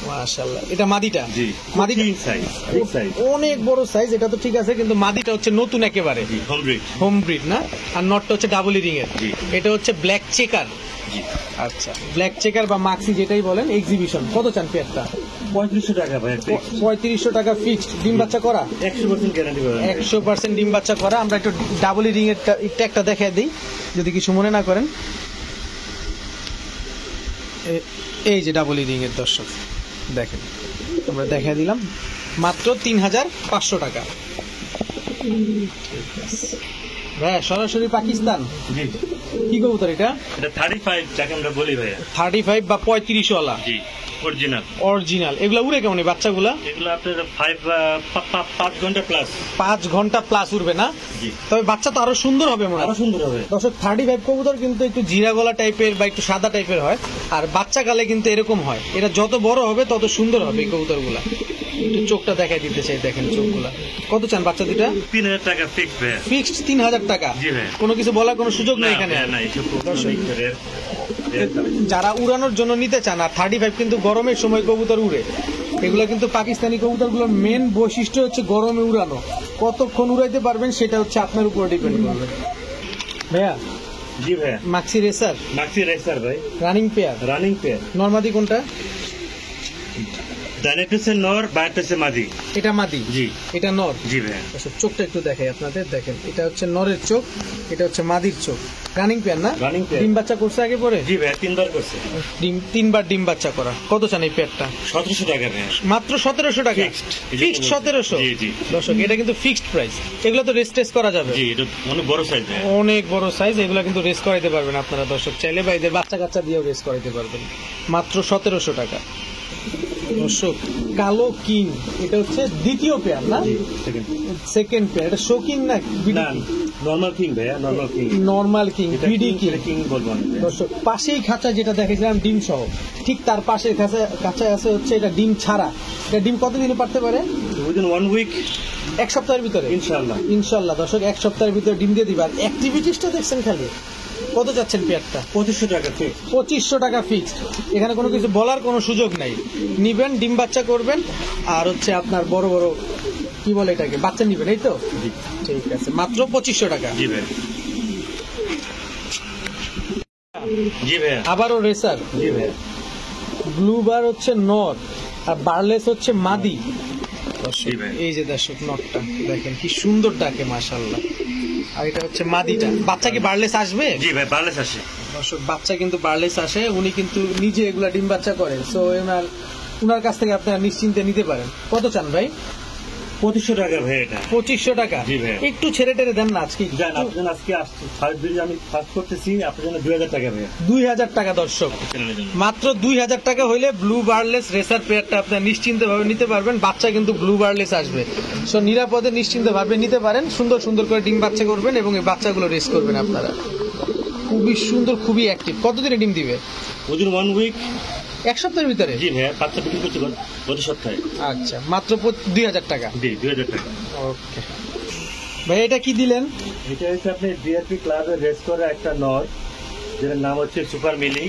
মাশাআল্লাহ, এটা মাদিটা। জি, মাদিটা মাদি সাইজ, বিগ সাইজ। অনেক বড় সাইজ, এটা তো ঠিক আছে, কিন্তু মাদিটা হচ্ছে নতুন একেবারে, জি, হোম ব্রিড। হোম ব্রিড না? আর নটটা হচ্ছে ডাবল রিং এর। জি। এটা হচ্ছে ব্ল্যাক চেকার। জি। আচ্ছা, ব্ল্যাক চেকার বা মাক্সি যেটাই বলেন, এক্সিবিশন। কত চান পেয়ারটা? 3500 টাকা ভাইয়া ফিক্স। 3500 টাকা ফিক্সড। ডিম বাচ্চা করা? 100% গ্যারান্টি পাবেন। 100% ডিম বাচ্চা করা। আমরা একটু ডাবল রিং এর একটা দেখাই দিই, যদি কিছু মনে না করেন। এই যে ডাবল রিং এর দর্শক দেখেন, আমরা দেখা দিলাম মাত্র 3500 টাকা। ভাই সরাসরি পাকিস্তান। জি। কি কবুতর এটা? এটা 35 যাকে আমরা বলি ভাইয়া। 35 বা 35 ওয়ালা জি, অরিজিনাল। অরিজিনাল। এগুলা উড়ে কেমন এই বাচ্চাগুলা? এগুলো আপনার 5 ঘন্টা প্লাস। 5 ঘন্টা প্লাস উড়বে না? জি। তবে বাচ্চা তো আরো সুন্দর হবে মনে আরো হয়। সুন্দর হবে। দর্শক 35 কবুতর কিন্তু একটু জিরা গলা টাইপের বা একটু সাদা টাইপের হয়, আর বাচ্চা কালে কিন্তু এরকম হয়। এটা যত বড় হবে তত সুন্দর হবে এই কবুতরগুলা। একটু চোখটা দেখাই দিতে চাই, দেখেন চোখগুলা। কত চান বাচ্চা দুটা? 3000 টাকা ফিক্স ভাইয়া। ফিক্সড 3000 টাকা। জি ভাই। কোনো কিছু বলার কোনো সুযোগ নেই না এখানে? ভাইয়া, না, এসব দর্শক, কবুতরের যারা উড়ানোর জন্য নিতে চান, আর 35 কিন্তু গরমের সময় কবুতর উড়ে। এগুলো কিন্তু পাকিস্তানি কবুতরগুলোর মেন বৈশিষ্ট্য হচ্ছে গরমে উড়ানো। কতক্ষণ উড়াইতে পারবেন সেটা হচ্ছে আপনার উপর ডিপেন্ড করবে। ভাইয়া জি ভাইয়া। মাক্সি রেসার মাক্সি রেসার ভাই। Running pair. Running pair. নরমাদি কোনটা? ডাইনেটেসে নর, বাইরেটেসে মাদি। এটা মাদি। জি। এটা নর। জি ভাইয়া। আচ্ছা, চোখটা একটু দেখাই আপনাদের, দেখেন এটা হচ্ছে নরের চোখ, এটা হচ্ছে মাদির চোখ। রানিং পেয়ার না? Running pair. ডিম বাচ্চা করছে আগে পরে? জি ভাইয়া, 3 বার করছে। ডিম 3 বার ডিম বাচ্চা করা। কত চান এই পেয়ারটা? 1700 টাকা ভাইয়া। মাত্র 1700 টাকা Fixed। ফিক্সড 1700। জি, জি। দর্শক এটা কিন্তু ফিক্সড প্রাইস। এগুলো তো রেস টেস্ট করা যাবে। জি, এটা অনেক বড় সাইজ ভাইয়া। অনেক বড় সাইজ, এগুলো কিন্তু রেস করাইতে পারবেন আপনারা দর্শক, চাইলে বা এদের বাচ্চা কাচ্চা দিয়েও রেস করাইতে পারবেন। মাত্র 1700 টাকা। দর্শক কালো কিং, এটা হচ্ছে দ্বিতীয় পেয়ার না? জি, সেকেন্ড। Second pair. এটা শোকিং না না, নরমাল কিং ভাইয়া, নরমাল কিং। নরমাল কিং, এটা বিডি কিং। কিং বলবো না ভাইয়া। দর্শক পাশেই খাঁচা যেটা দেখেছিলাম ডিম সহ, ঠিক তার পাশে খাঁচায় আছে হচ্ছে এটা ডিম ছাড়া। এটা ডিম কতদিনে পারতে পারে? উইদিন 1 উইক, 1 সপ্তাহের ভিতরে ইনশাআল্লাহ। ইনশাল্লাহ। দর্শক 1 সপ্তাহের ভিতরে ডিম দিয়ে দিবা। আর অ্যাক্টিভিটিসটা দেখছেন খালি কত চাচ্ছেন পেয়ারটা? 2500 টাকা ঠিক। 2500 টাকা ফিক্সড। এখানে কোনো কিছু বলার কোনো সুযোগ নাই। নিবেন, ডিম বাচ্চা করবেন, আর হচ্ছে আপনার বড় বড় কি বলে এটাকে, বাচ্চা নিবেন, এই তো? জি ঠিক আছে, মাত্র 2500 টাকা। জি ভাই। জি ভাই। আবারও রেসার। জি ভাই। ব্লুবার হচ্ছে নর, আর বার্লেস হচ্ছে মাদি। জি ভাই। এই যে দর্শক নটটা দেখেন কি সুন্দর ডাকে, মাশাআল্লাহ। আর এটা হচ্ছে মাদিটা। বাচ্চা কি বার্লেস আসবে? জি ভাই, বার্লেস আসে। দর্শক বাচ্চা কিন্তু বার্লেস আসে, উনি কিন্তু নিজে এগুলা ডিম বাচ্চা করেন। সো উনার কাছ থেকে আপনারা নিশ্চিন্তে নিতে পারেন। কত চান ভাই? 2500 টাকা ভাই এটা। 2500 টাকা। জি ভাই। একটু ছেড়ে টেড়ে দেন না আজকে। জান আপনি আজকে ফার্স্ট ভিডিও আমি ফার্স্ট করতেছি, আপনার জন্য 2000 টাকা ভাই। 2000 টাকা দর্শক, চ্যানেলের জন্য। মাত্র 2000 টাকা হইলে ব্লু বার্লেস রেসার পেয়ারটা আপনার নিশ্চিন্তে ভাবে নিতে পারবেন। বাচ্চা কিন্তু ব্লু বার্লেস আসবে। সো নিরাপদে নিশ্চিন্তে ভাবে নিতে পারেন। সুন্দর সুন্দর করে ডিম বাচ্চা করবেন এবং এই বাচ্চাগুলো রেস করবেন আপনারা। খুবই সুন্দর, খুবই অ্যাক্টিভ। কতদিনে ডিম দিবে? ওজন 1 উইক। এক সপ্তাহের ভিতরে? জি ভাই, বাচ্চা বিক্রি করতে গত সপ্তাহে। আচ্ছা, মাত্র 2000 টাকা। জি 2000 টাকা। ওকে ভাই, এটা কি দিলেন? এটা হচ্ছে আপনি বিআরপি ক্লাবে রেস করে একটা নর, যেটার নাম হচ্ছে সুপার মিলি।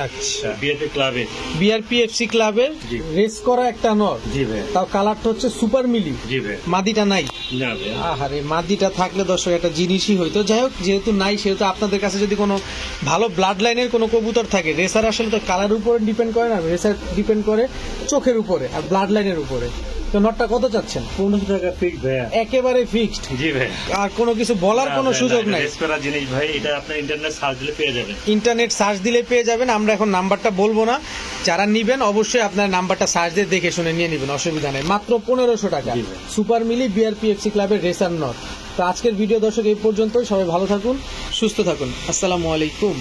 আচ্ছা, বিআরপি ক্লাবে। বিআরপিএফসি ক্লাবের জি। রেস করা একটা নর। জি ভাই। তাও কালারটা হচ্ছে সুপার মিলি। জি ভাই। মাদিটা নাই। না ভাই। আহারে, মাদিটা থাকলে দর্শক একটা জিনিসই হইতো। যাই হোক, যেহেতু নাই সেহেতু আপনাদের কাছে যদি কোনো ভালো ব্লাড লাইনের কোনো কবুতর থাকে, রেসার আসলে তো কালার উপরে ডিপেন্ড করে না, রেসার ডিপেন্ড করে চোখের উপরে আর ব্লাড লাইনের উপরে। তো নটটা কত চাচ্ছেন? 1500 টাকা ফিক্স ভাই। একেবারে ফিক্সড। জি ভাই। আর কোনো কিছু বলার কোনো সুযোগ নাই। রেস করা জিনিস ভাই, এটা আপনি ইন্টারনেট সার্চ দিলে পেয়ে যাবেন। ইন্টারনেট সার্চ দিলে পেয়ে যাবেন। আমরা এখন নাম্বারটা বলবো না। যারা নিবেন অবশ্যই আপনার নাম্বারটা সার্চ দিয়ে দেখে শুনে নিয়ে নেবেন, অসুবিধা নেই। মাত্র 1500 টাকা। জি ভাই। সুপার মিলি বিআরপিএফসি ক্লাবের রেসার নট। তো আজকের ভিডিও দর্শক এই পর্যন্তই। সবাই ভালো থাকুন, সুস্থ থাকুন। আসসালামু আলাইকুম।